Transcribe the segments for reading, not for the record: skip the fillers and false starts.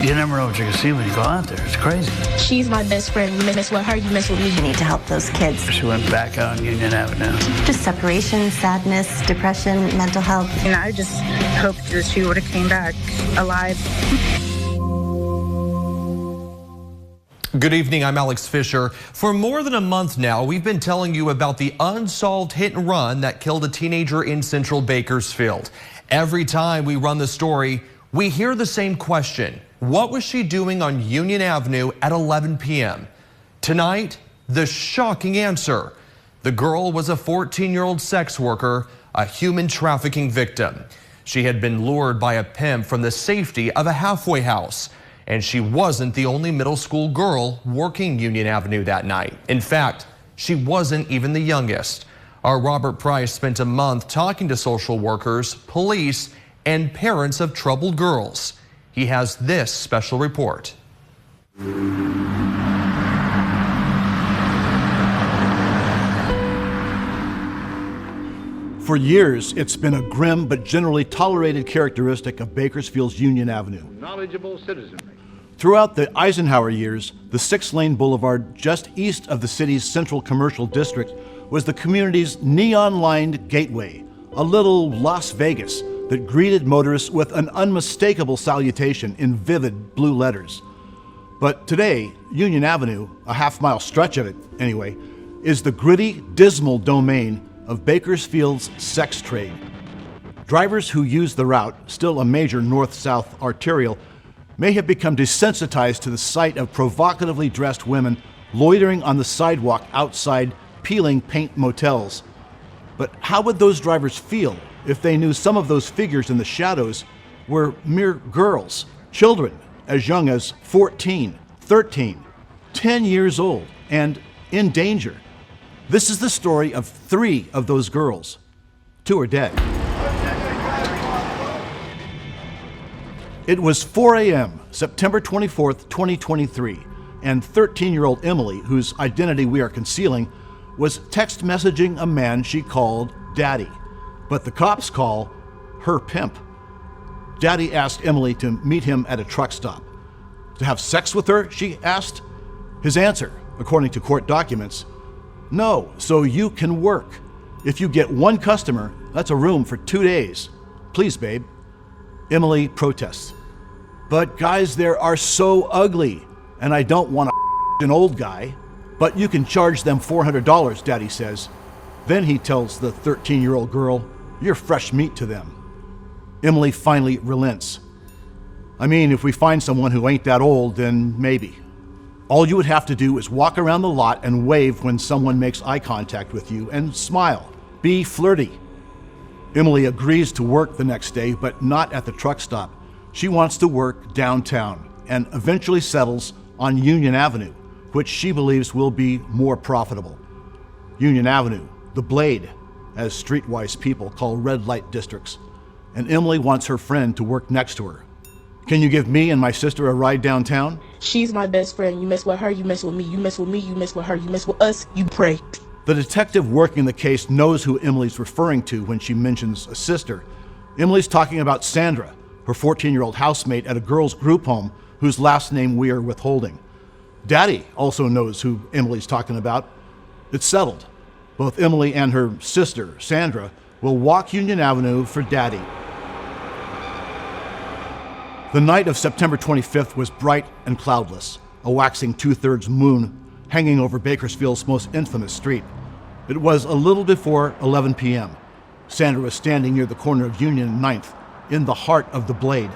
You never know what you're going to see when you go out there. It's crazy. She's my best friend. You mess with her, you mess with me. You need to help those kids. She went back out on Union Avenue. Just separation, sadness, depression, mental health. And I just hoped that she would have came back alive. Good evening, I'm Alex Fisher. For more than a month now, we've been telling you about the unsolved hit and run that killed a teenager in central Bakersfield. Every time we run the story, we hear the same question. What was she doing on Union Avenue at 11 p.m.? Tonight, the shocking answer. The girl was a 14-year-old sex worker, a human trafficking victim. She had been lured by a pimp from the safety of a halfway house. And she wasn't the only middle school girl working Union Avenue that night. In fact, she wasn't even the youngest. Our Robert Price spent a month talking to social workers, police, and parents of troubled girls. He has this special report. For years, it's been a grim but generally tolerated characteristic of Bakersfield's Union Avenue. Knowledgeable citizenry. Throughout the Eisenhower years, the 6-lane boulevard just east of the city's central commercial district was the community's neon-lined gateway, a little Las Vegas that greeted motorists with an unmistakable salutation in vivid blue letters. But today, Union Avenue, a half-mile stretch of it anyway, is the gritty, dismal domain of Bakersfield's sex trade. Drivers who use the route, still a major north-south arterial, may have become desensitized to the sight of provocatively dressed women loitering on the sidewalk outside peeling paint motels. But how would those drivers feel if they knew some of those figures in the shadows were mere girls, children as young as 14, 13, 10 years old, and in danger? This is the story of 3 of those girls. 2 are dead. It was 4 a.m., September 24th, 2023, and 13-year-old Emily, whose identity we are concealing, was text messaging a man she called Daddy, but the cops call her pimp. Daddy asked Emily to meet him at a truck stop. To have sex with her, she asked? His answer, according to court documents, no, so you can work. If you get 1 customer, that's a room for 2 days. Please, babe. Emily protests. But guys there are so ugly, and I don't want to an old guy. But you can charge them $400, Daddy says. Then he tells the 13-year-old girl, you're fresh meat to them. Emily finally relents. I mean, if we find someone who ain't that old, then maybe. All you would have to do is walk around the lot and wave when someone makes eye contact with you and smile. Be flirty. Emily agrees to work the next day, but not at the truck stop. She wants to work downtown and eventually settles on Union Avenue, which she believes will be more profitable. Union Avenue, the Blade, as streetwise people call red light districts, and Emily wants her friend to work next to her. Can you give me and my sister a ride downtown? She's my best friend. You mess with her, you mess with me. You mess with me, you mess with her. You mess with us, you pray. The detective working the case knows who Emily's referring to when she mentions a sister. Emily's talking about Sandra, her 14-year-old housemate at a girls' group home whose last name we are withholding. Daddy also knows who Emily's talking about. It's settled. Both Emily and her sister, Sandra, will walk Union Avenue for Daddy. The night of September 25th was bright and cloudless, a waxing 2/3 moon hanging over Bakersfield's most infamous street. It was a little before 11 p.m. Sandra was standing near the corner of Union and 9th, in the heart of the Blade,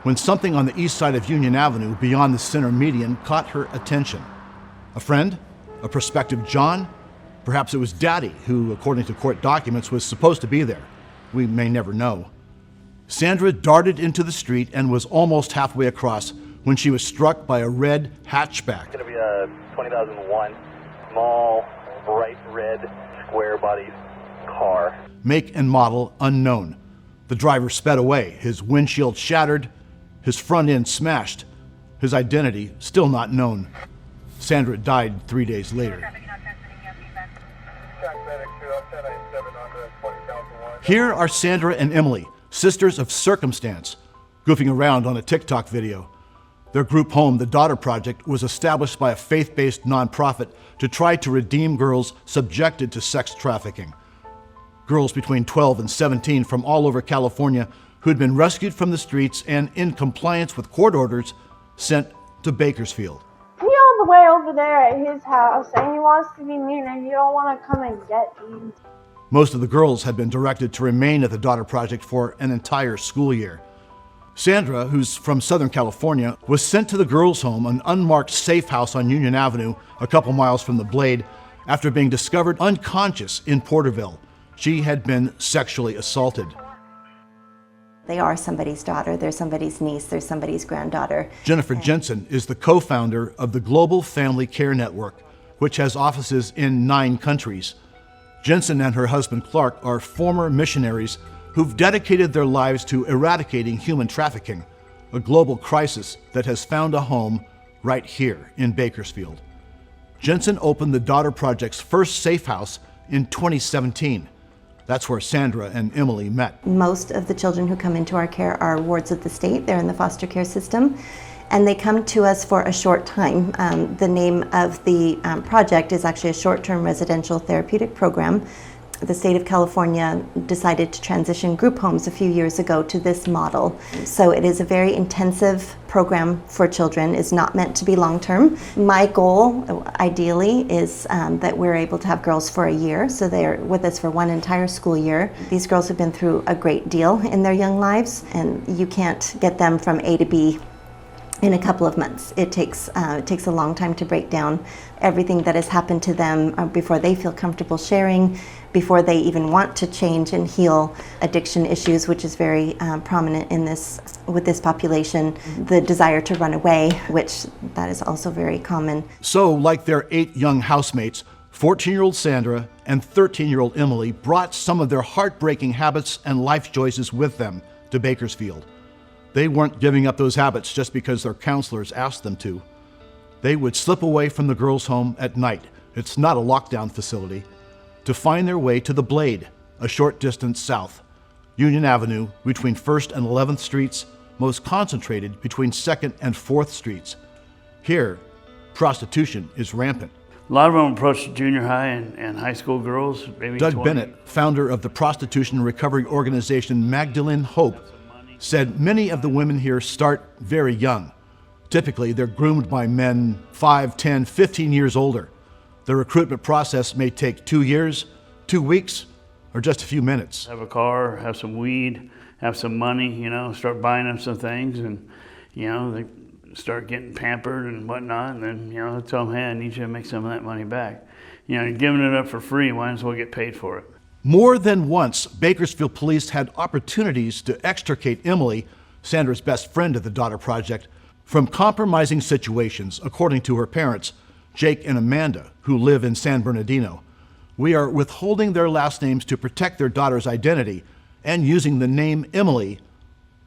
when something on the east side of Union Avenue beyond the center median caught her attention. A friend? A prospective John? Perhaps it was Daddy, who, according to court documents, was supposed to be there. We may never know. Sandra darted into the street and was almost halfway across when she was struck by a red hatchback. It's going to be a 2001 small, bright red, square-bodied car. Make and model unknown. The driver sped away, his windshield shattered, his front end smashed, his identity still not known. Sandra died 3 days later. Here are Sandra and Emily, sisters of circumstance, goofing around on a TikTok video. Their group home, the Daughter Project, was established by a faith-based nonprofit to try to redeem girls subjected to sex trafficking. Girls between 12 and 17 from all over California who had been rescued from the streets and, in compliance with court orders, sent to Bakersfield. He all the way over there at his house, and he wants to be mean, and you don't want to come and get me. Most of the girls had been directed to remain at the Daughter Project for an entire school year. Sandra, who's from Southern California, was sent to the girls' home, an unmarked safe house on Union Avenue, a couple miles from the Blade, after being discovered unconscious in Porterville. She had been sexually assaulted. They are somebody's daughter, they're somebody's niece, they're somebody's granddaughter. Jennifer Jensen is the co-founder of the Global Family Care Network, which has offices in 9 countries. Jensen and her husband Clark are former missionaries who've dedicated their lives to eradicating human trafficking, a global crisis that has found a home right here in Bakersfield. Jensen opened the Daughter Project's first safe house in 2017. That's where Sandra and Emily met. Most of the children who come into our care are wards of the state. They're in the foster care system, and they come to us for a short time. The name of the project is actually a short-term residential therapeutic program. The state of California decided to transition group homes a few years ago to this model. So it is a very intensive program for children. It's not meant to be long-term. My goal, ideally, is that we're able to have girls for a year, so they're with us for one entire school year. These girls have been through a great deal in their young lives, and you can't get them from A to B in a couple of months. It takes a long time to break down everything that has happened to them before they feel comfortable sharing, before they even want to change and heal addiction issues, which is very prominent in with this population. The desire to run away, which that is also very common. So, like their 8 young housemates, 14-year-old Sandra and 13-year-old Emily brought some of their heartbreaking habits and life choices with them to Bakersfield. They weren't giving up those habits just because their counselors asked them to. They would slip away from the girls' home at night. It's not a lockdown facility, to find their way to the Blade, a short distance south. Union Avenue between 1st and 11th Streets, most concentrated between 2nd and 4th Streets. Here, prostitution is rampant. A lot of them approach junior high and high school girls, maybe Doug 20. Bennett, founder of the prostitution recovery organization Magdalene Hope, said many of the women here start very young. Typically, they're groomed by men 5, 10, 15 years older. The recruitment process may take 2 years, 2 weeks, or just a few minutes. Have a car, have some weed, have some money, start buying them some things, and, they start getting pampered and whatnot, and then, they'll tell them, hey, I need you to make some of that money back. Giving it up for free, might as well get paid for it. More than once, Bakersfield police had opportunities to extricate Emily, Sandra's best friend at the Daughter Project, from compromising situations, according to her parents, Jake and Amanda, who live in San Bernardino. We are withholding their last names to protect their daughter's identity and using the name Emily,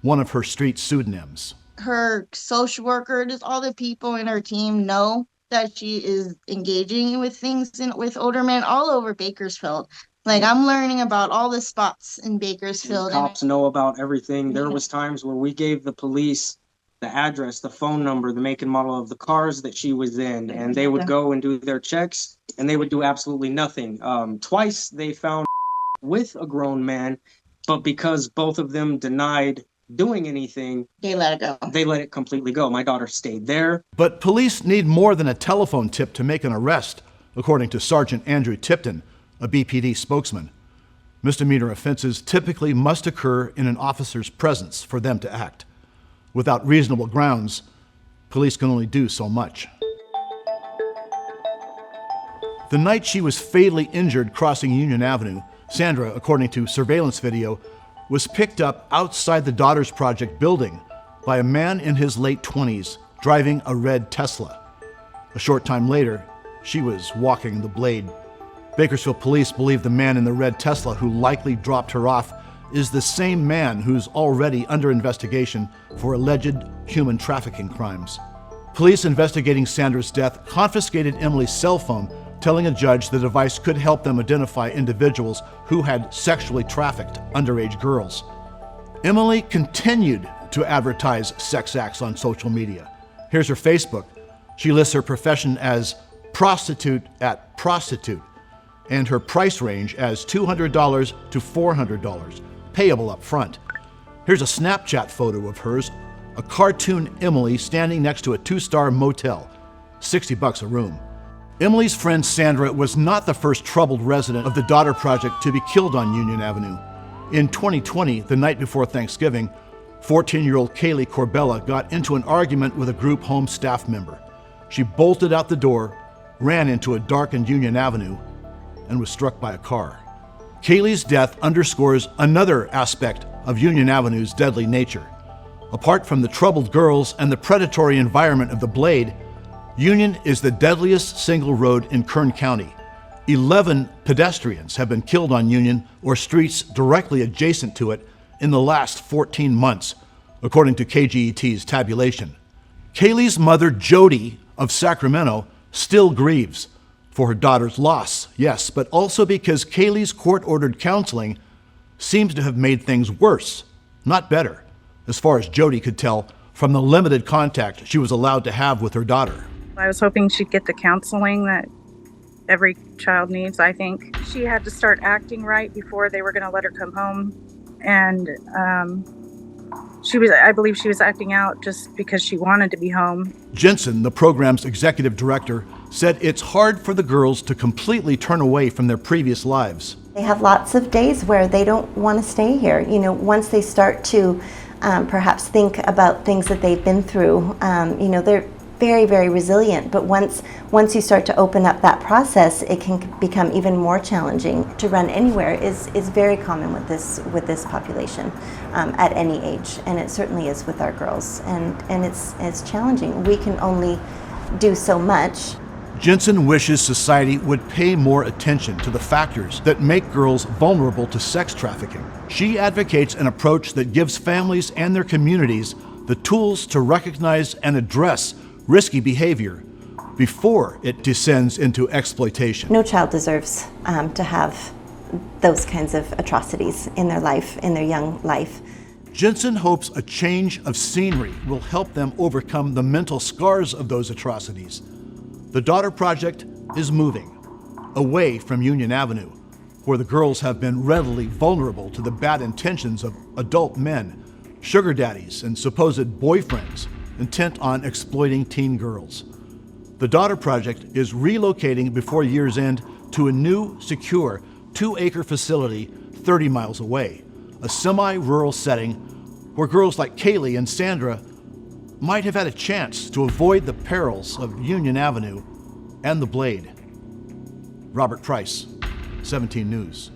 one of her street pseudonyms. Her social worker, just all the people in her team know that she is engaging with things with older men all over Bakersfield. Like, I'm learning about all the spots in Bakersfield. The cops know about everything. There was times where we gave the police the address, the phone number, the make and model of the cars that she was in, and they would go and do their checks, and they would do absolutely nothing. Twice they found with a grown man, but because both of them denied doing anything, they let it go. They let it completely go. My daughter stayed there. But police need more than a telephone tip to make an arrest, according to Sergeant Andrew Tipton, a BPD spokesman. Misdemeanor offenses typically must occur in an officer's presence for them to act. Without reasonable grounds, police can only do so much. The night she was fatally injured crossing Union Avenue, Sandra, according to surveillance video, was picked up outside the Daughters Project building by a man in his late 20s driving a red Tesla. A short time later, she was walking the Blade. Bakersfield police believe the man in the red Tesla who likely dropped her off is the same man who's already under investigation for alleged human trafficking crimes. Police investigating Sandra's death confiscated Emily's cell phone, telling a judge the device could help them identify individuals who had sexually trafficked underage girls. Emily continued to advertise sex acts on social media. Here's her Facebook. She lists her profession as prostitute at prostitute and her price range as $200 to $400, payable up front. Here's a Snapchat photo of hers, a cartoon Emily standing next to a 2-star motel, $60 a room. Emily's friend Sandra was not the first troubled resident of the Daughter Project to be killed on Union Avenue. In 2020, the night before Thanksgiving, 14-year-old Kaylee Corbella got into an argument with a group home staff member. She bolted out the door, ran into a darkened Union Avenue, and was struck by a car. Kaylee's death underscores another aspect of Union Avenue's deadly nature. Apart from the troubled girls and the predatory environment of the Blade, Union is the deadliest single road in Kern County. 11 pedestrians have been killed on Union or streets directly adjacent to it in the last 14 months, according to KGET's tabulation. Kaylee's mother, Jody, of Sacramento, still grieves for her daughter's loss, yes, but also because Kaylee's court-ordered counseling seems to have made things worse, not better, as far as Jody could tell from the limited contact she was allowed to have with her daughter. I was hoping she'd get the counseling that every child needs, I think. She had to start acting right before they were going to let her come home. And I believe she was acting out just because she wanted to be home. Jensen, the program's executive director, said it's hard for the girls to completely turn away from their previous lives. They have lots of days where they don't want to stay here. You know, once they start to perhaps think about things that they've been through, they're very, very resilient. But once you start to open up that process, it can become even more challenging. To run anywhere is very common with this population at any age, and it certainly is with our girls. And it's challenging. We can only do so much. Jensen wishes society would pay more attention to the factors that make girls vulnerable to sex trafficking. She advocates an approach that gives families and their communities the tools to recognize and address risky behavior before it descends into exploitation. No child deserves to have those kinds of atrocities in their life, in their young life. Jensen hopes a change of scenery will help them overcome the mental scars of those atrocities. The Daughter Project is moving away from Union Avenue, where the girls have been readily vulnerable to the bad intentions of adult men, sugar daddies, and supposed boyfriends intent on exploiting teen girls. The Daughter Project is relocating before year's end to a new, secure 2-acre facility 30 miles away, a semi-rural setting where girls like Kaylee and Sandra might have had a chance to avoid the perils of Union Avenue and the Blade. Robert Price, 17 News.